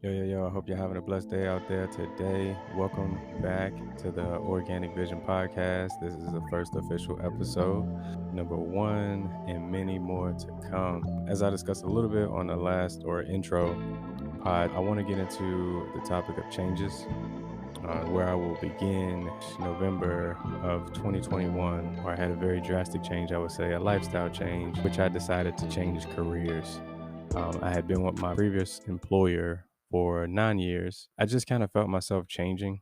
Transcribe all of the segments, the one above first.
Yo. I hope you're having a blessed day out there today. Welcome back to the Organic Vision Podcast. This is the first official episode, number one, and many more to come. As I discussed a little bit on the last or intro pod, I want to get into the topic of changes, where I will begin November of 2021, where I had a very drastic change, I would say, a lifestyle change, which I decided to change careers. I had been with my previous employer for 9 years. I just kind of felt myself changing.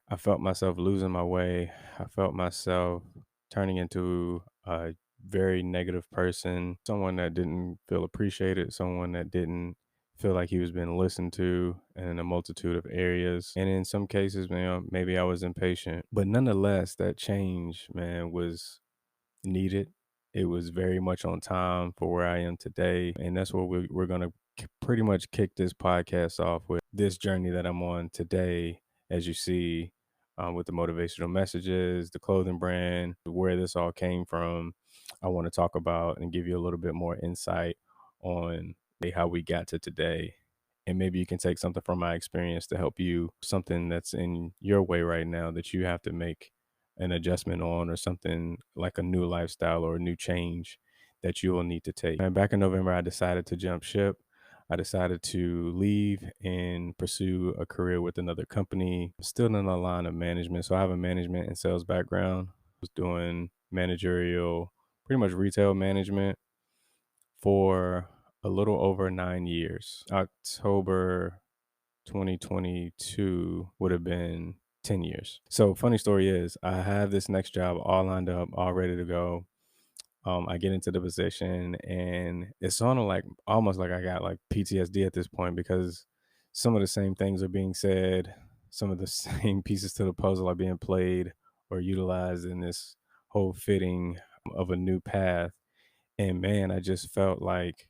I felt myself losing my way. I felt myself turning into a very negative person, someone that didn't feel appreciated, someone that didn't feel like he was being listened to in a multitude of areas. And in some cases, man, maybe I was impatient. But nonetheless, that change, man, was needed. It was very much on time for where I am today. And that's what we're going to pretty much kick this podcast off with this journey that I'm on today, as you see, with the motivational messages, the clothing brand, where this all came from. I want to talk about and give you a little bit more insight on how we got to today. And maybe you can take something from my experience to help you, something that's in your way right now that you have to make an adjustment on, or something like a new lifestyle or a new change that you will need to take. And back in November, I decided to jump ship. I decided to leave and pursue a career with another company, still in the line of management. So I have a management and sales background. I was doing managerial, pretty much retail management for a little over 9 years. October 2022 would have been 10 years. So funny story is I have this next job all lined up, all ready to go. I get into the position and it's sort of like almost like I got like PTSD at this point, because some of the same things are being said, some of the same pieces to the puzzle are being played or utilized in this whole fitting of a new path. And man, I just felt like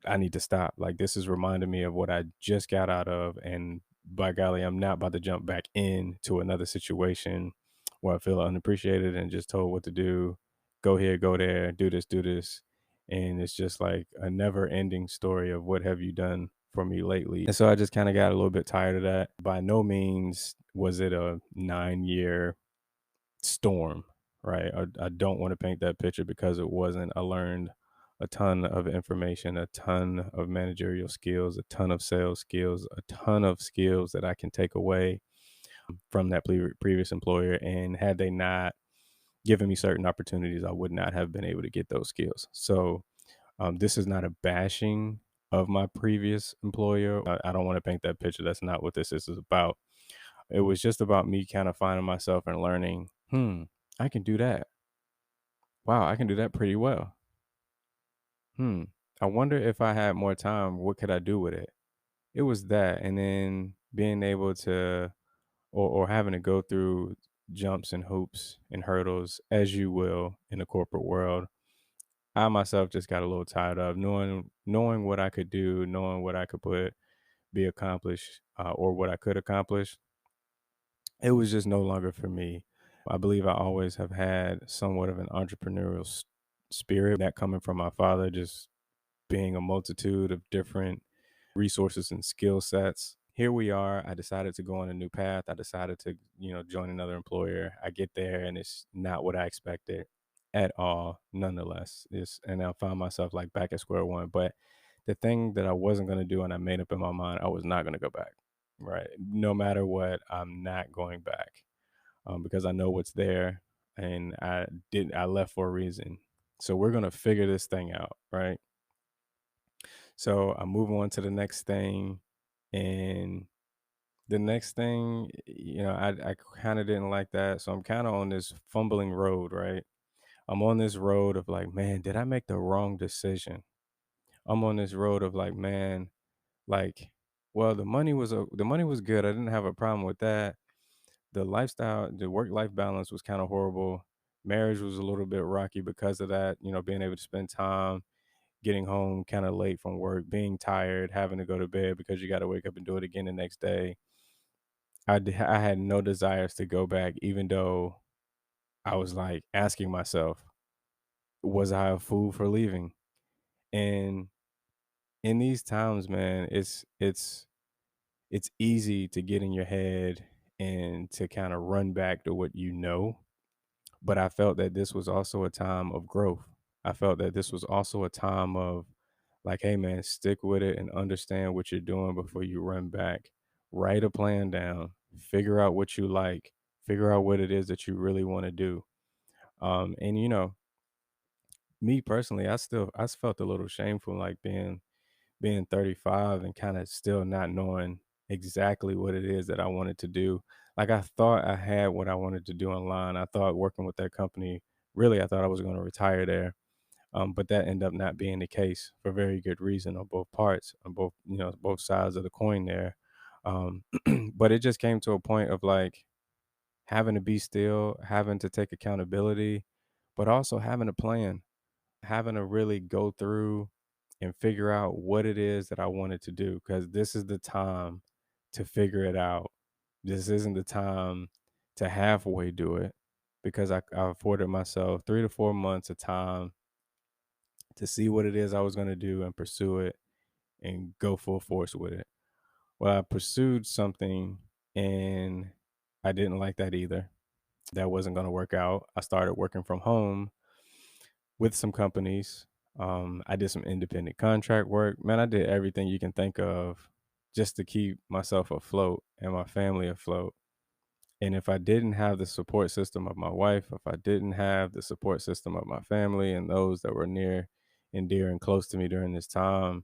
I need to stop. Like, this is reminding me of what I just got out of, and by golly, I'm not about to jump back into another situation where I feel unappreciated and just told what to do. Go here, go there, do this. And it's just like a never ending story of what have you done for me lately. And so I just kind of got a little bit tired of that. By no means was it a 9 year storm, right? I don't want to paint that picture, because it wasn't. I learned a ton of information, a ton of managerial skills, a ton of sales skills, a ton of skills that I can take away from that previous employer. And had they not given me certain opportunities, I would not have been able to get those skills. So this is not a bashing of my previous employer. I don't want to paint that picture. That's not what this is about. It was just about me kind of finding myself and learning, I can do that. Wow, I can do that pretty well. Hmm. I wonder if I had more time, what could I do with it? It was that. And then being able to, or having to go through jumps and hoops and hurdles, as you will in the corporate world. I myself just got a little tired of knowing what I could do, knowing what I could be accomplished, or what I could accomplish. It was just no longer for me. I believe I always have had somewhat of an entrepreneurial spirit, that coming from my father, just being a multitude of different resources and skill sets. Here we are. I decided to go on a new path. I decided to, join another employer. I get there and it's not what I expected at all, nonetheless. And I found myself like back at square one. But the thing that I wasn't going to do, and I made up in my mind, I was not going to go back. Right. No matter what, I'm not going back, because I know what's there, and I left for a reason. So we're going to figure this thing out. Right. So I move on to the next thing, and the next thing, I kind of didn't like that. So I'm kind of on this fumbling road, right? I'm on this road of like, man, did I make the wrong decision? I'm on this road of like, man, like, well, the money was good. I didn't have a problem with that. The lifestyle, the work life balance was kind of horrible. Marriage was a little bit rocky because of that. Being able to spend time, getting home kind of late from work, being tired, having to go to bed because you got to wake up and do it again the next day. I had no desires to go back, even though I was like asking myself, was I a fool for leaving? And in these times, man, it's easy to get in your head and to kind of run back to what you know. But I felt that this was also a time of growth. I felt that this was also a time of like, hey man, stick with it and understand what you're doing before you run back. Write a plan down, figure out what you like, figure out what it is that you really want to do. And me personally, I felt a little shameful like being 35 and kind of still not knowing exactly what it is that I wanted to do. Like I thought I had what I wanted to do online. I thought working with that company, really, I thought I was going to retire there. But that ended up not being the case for very good reason on both parts, on both, both sides of the coin there. Um, but it just came to a point of like having to be still, having to take accountability, but also having a plan, having to really go through and figure out what it is that I wanted to do because this is the time to figure it out. This isn't the time to halfway do it because I afforded myself 3 to 4 months of time to see what it is I was going to do and pursue it and go full force with it. Well, I pursued something and I didn't like that either. That wasn't going to work out. I started working from home with some companies. I did some independent contract work. Man, I did everything you can think of just to keep myself afloat and my family afloat. And if I didn't have the support system of my wife, if I didn't have the support system of my family and those that were near and dear and close to me during this time,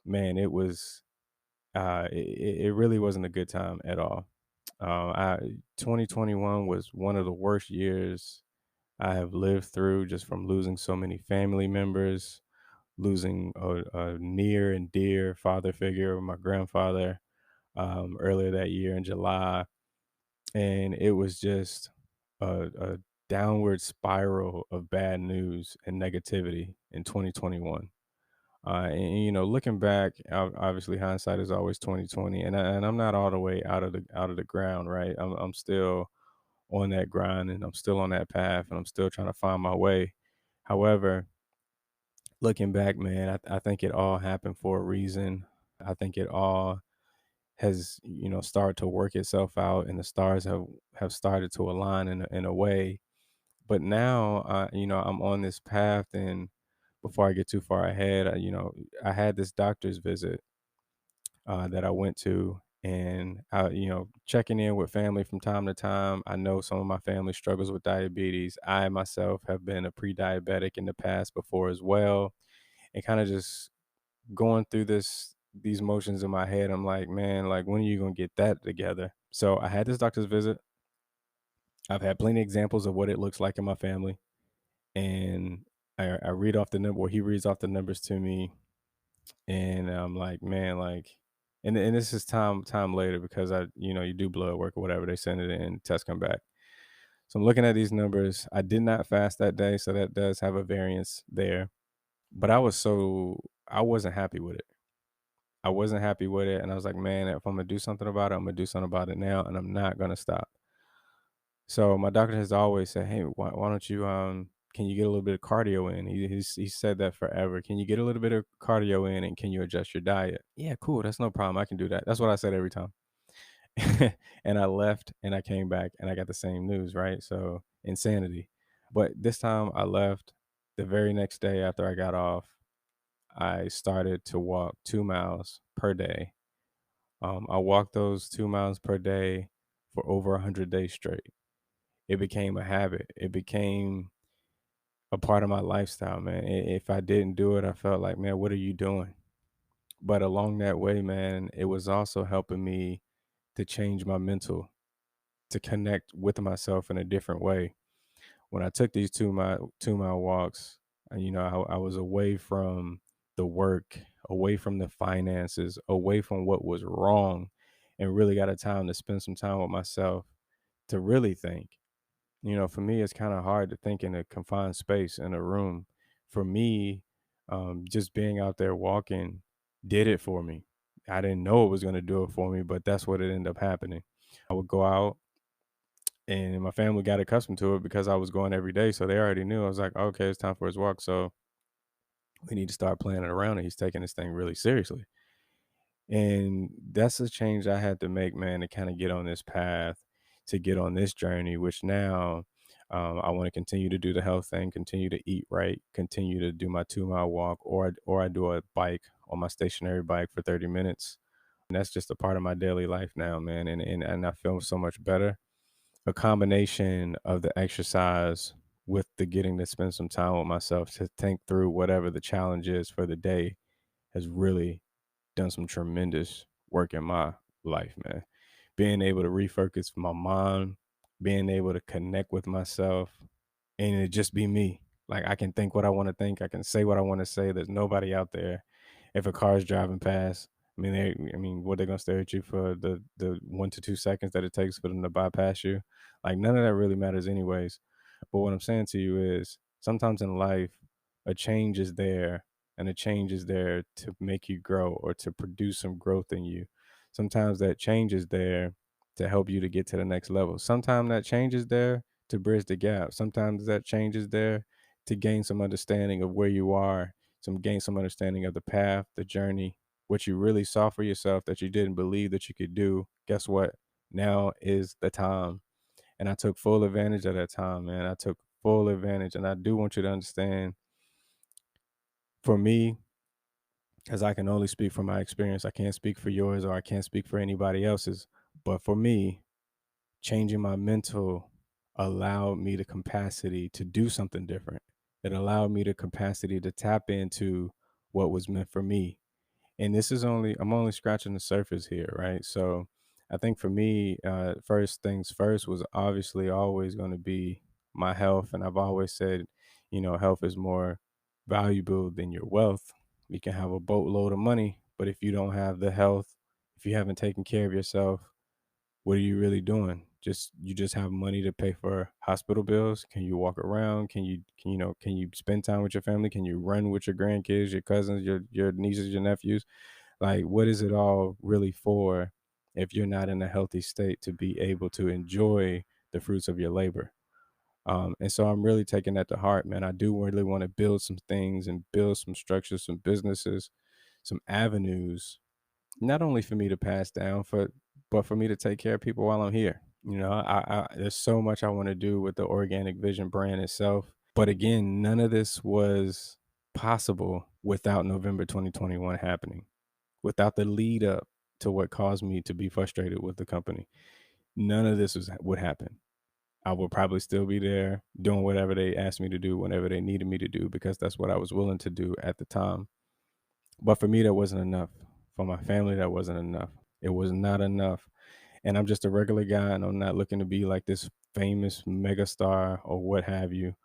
man, it really wasn't a good time at all. I 2021 was one of the worst years I have lived through just from losing so many family members, losing a near and dear father figure, my grandfather, earlier that year in July. And it was just a downward spiral of bad news and negativity in 2021. Looking back, obviously hindsight is always 2020, and I'm not all the way out of the ground, right? I'm still on that grind, and I'm still on that path, and I'm still trying to find my way. However, looking back, man, I think it all happened for a reason. I think it all has, started to work itself out, and the stars have started to align in a way. But now, I'm on this path, and before I get too far ahead, I had this doctor's visit that I went to, and checking in with family from time to time. I know some of my family struggles with diabetes. I myself have been a pre-diabetic in the past before as well, and kind of just going through these motions in my head. I'm like, man, like when are you gonna get that together? So I had this doctor's visit. I've had plenty of examples of what it looks like in my family, and I read off the number, or he reads off the numbers to me, and I'm like, man, like, and this is time later because you do blood work or whatever, they send it in, tests come back. So I'm looking at these numbers. I did not fast that day, so that does have a variance there. But I wasn't happy with it. I wasn't happy with it, and I was like, man, if I'm gonna do something about it, I'm gonna do something about it now, and I'm not gonna stop. So my doctor has always said, "Hey, why don't you can you get a little bit of cardio in?" He said that forever. Can you get a little bit of cardio in, and can you adjust your diet? Yeah, cool. That's no problem. I can do that. That's what I said every time. And I left, and I came back, and I got the same news. Right? So insanity. But this time I left. The very next day after I got off, I started to walk 2 miles per day. I walked those 2 miles per day for over 100 days straight. It became a habit. It became a part of my lifestyle, man. If I didn't do it, I felt like, man, what are you doing? But along that way, man, it was also helping me to change my mental, to connect with myself in a different way. When I took these 2 mile walks, I was away from the work, away from the finances, away from what was wrong, and really got a time to spend some time with myself to really think. For me, it's kind of hard to think in a confined space in a room. For me, just being out there walking did it for me. I didn't know it was going to do it for me, but that's what it ended up happening. I would go out, and my family got accustomed to it because I was going every day. So they already knew. I was like, okay, it's time for his walk. So We need to start planning around it. He's taking this thing really seriously. And that's a change I had to make, man, to kind of get on this path, to get on this journey, which now I want to continue to do the health thing, continue to eat right, continue to do my 2 mile walk, or I do a bike on my stationary bike for 30 minutes. And that's just a part of my daily life now, man. And I feel so much better. A combination of the exercise with the getting to spend some time with myself to think through whatever the challenge is for the day has really done some tremendous work in my life, man. Being able to refocus my mind, being able to connect with myself, and it just be me. Like I can think what I want to think, I can say what I want to say. There's nobody out there. If a car is driving past, what they gonna stare at you for the 1 to 2 seconds that it takes for them to bypass you? Like none of that really matters, anyways. But what I'm saying to you is sometimes in life, a change is there, and a change is there to make you grow or to produce some growth in you. Sometimes that change is there to help you to get to the next level. Sometimes that change is there to bridge the gap. Sometimes that change is there to gain some understanding of where you are, gain some understanding of the path, the journey, what you really saw for yourself that you didn't believe that you could do. Guess what? Now is the time. And I took full advantage of that time, man. I took full advantage. And I do want you to understand, for me, as I can only speak from my experience, I can't speak for yours or I can't speak for anybody else's. But for me, changing my mental allowed me the capacity to do something different. It allowed me the capacity to tap into what was meant for me. And this is only, I'm only scratching the surface here, right? So I think for me, first things first was obviously always going to be my health. And I've always said, health is more valuable than your wealth. You can have a boatload of money, but if you don't have the health, if you haven't taken care of yourself, what are you really doing? You just have money to pay for hospital bills? Can you walk around? Can you spend time with your family? Can you run with your grandkids, your cousins, your nieces, your nephews? Like, what is it all really for if you're not in a healthy state to be able to enjoy the fruits of your labor? And so I'm really taking that to heart, man. I do really want to build some things and build some structures, some businesses, some avenues, not only for me to pass down, but for me to take care of people while I'm here. There's so much I want to do with the Organic Vision brand itself. But again, none of this was possible without November 2021 happening, without the lead up to what caused me to be frustrated with the company. None of this would happen. I would probably still be there doing whatever they asked me to do whenever they needed me to do because that's what I was willing to do at the time. But for me, that wasn't enough. For my family, that wasn't enough. It was not enough. And I'm just a regular guy and I'm not looking to be like this famous megastar or what have you.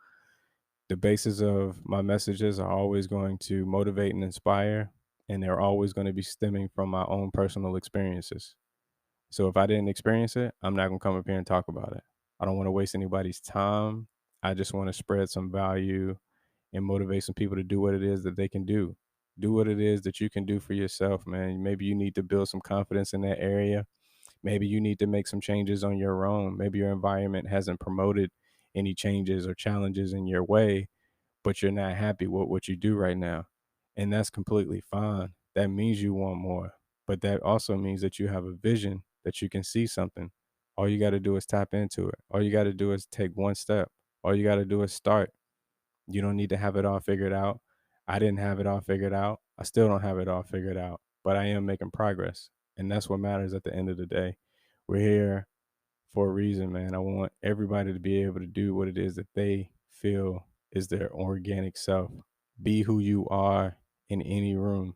The basis of my messages are always going to motivate and inspire, and they're always going to be stemming from my own personal experiences. So if I didn't experience it, I'm not going to come up here and talk about it. I don't want to waste anybody's time. I just want to spread some value and motivate some people to do what it is that they can do. Do what it is that you can do for yourself, man. Maybe you need to build some confidence in that area. Maybe you need to make some changes on your own. Maybe your environment hasn't promoted any changes or challenges in your way, but you're not happy with what you do right now. And that's completely fine. That means you want more. But that also means that you have a vision that you can see something. All you got to do is tap into it. All you got to do is take one step. All you got to do is start. You don't need to have it all figured out. I didn't have it all figured out. I still don't have it all figured out, but I am making progress. And that's what matters at the end of the day. We're here for a reason, man. I want everybody to be able to do what it is that they feel is their organic self. Be who you are in any room.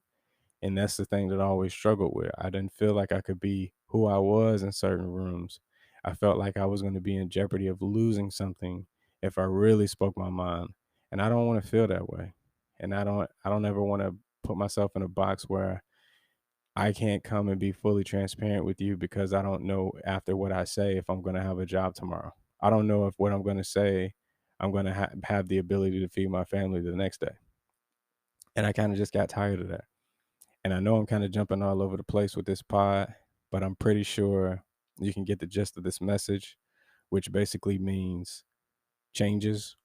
And that's the thing that I always struggled with. I didn't feel like I could be who I was in certain rooms. I felt like I was going to be in jeopardy of losing something if I really spoke my mind. And I don't want to feel that way. And I don't ever want to put myself in a box where I can't come and be fully transparent with you because I don't know after what I say if I'm going to have a job tomorrow. I don't know if what I'm going to say I'm going to have the ability to feed my family the next day. And I kind of just got tired of that. And I know I'm kind of jumping all over the place with this pod, but I'm pretty sure you can get the gist of this message, which basically means changes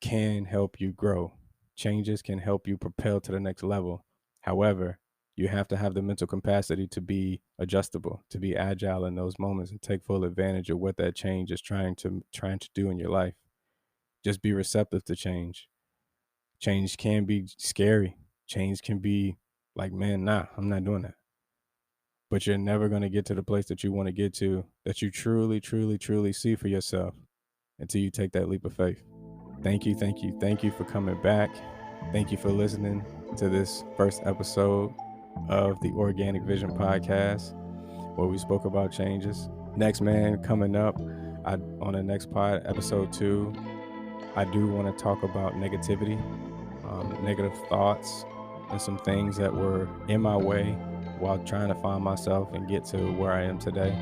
can help you grow. changes can help you propel to the next level. However, you have to have the mental capacity to be adjustable, to be agile in those moments and take full advantage of what that change is trying to do in your life. Just be receptive to change. Change can be scary. Change can be like, man, nah, I'm not doing that. But you're never going to get to the place that you want to get to, that you truly, truly, truly see for yourself until you take that leap of faith. Thank you, thank you, thank you for coming back. Thank you for listening to this first episode of the Organic Vision Podcast, where we spoke about changes. Next, man, coming up on the next pod, episode 2, I do want to talk about negativity, negative thoughts, and some things that were in my way while trying to find myself and get to where I am today.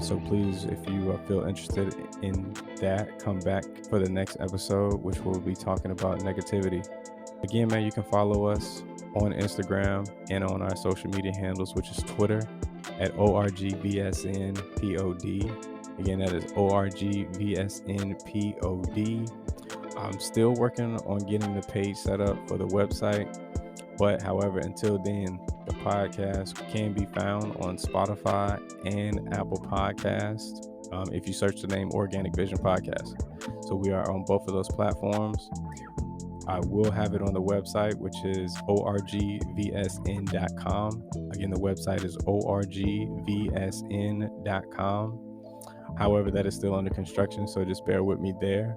So please, if you feel interested in that, come back for the next episode, which we'll be talking about negativity. Again, man, you can follow us on Instagram and on our social media handles, which is Twitter at ORGVSNPOD. Again, that is ORGVSNPOD. I'm still working on getting the page set up for the website. But however, until then, the podcast can be found on Spotify and Apple Podcasts if you search the name Organic Vision Podcast. So we are on both of those platforms. I will have it on the website, which is orgvsn.com. Again, the website is orgvsn.com. However, that is still under construction, so just bear with me there.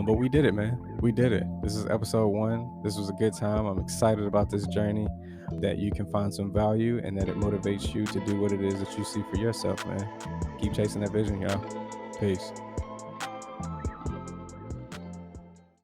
But we did it, man. We did it. This is episode 1. This was a good time. I'm excited about this journey, that you can find some value and that it motivates you to do what it is that you see for yourself, man. Keep chasing that vision, y'all. Peace.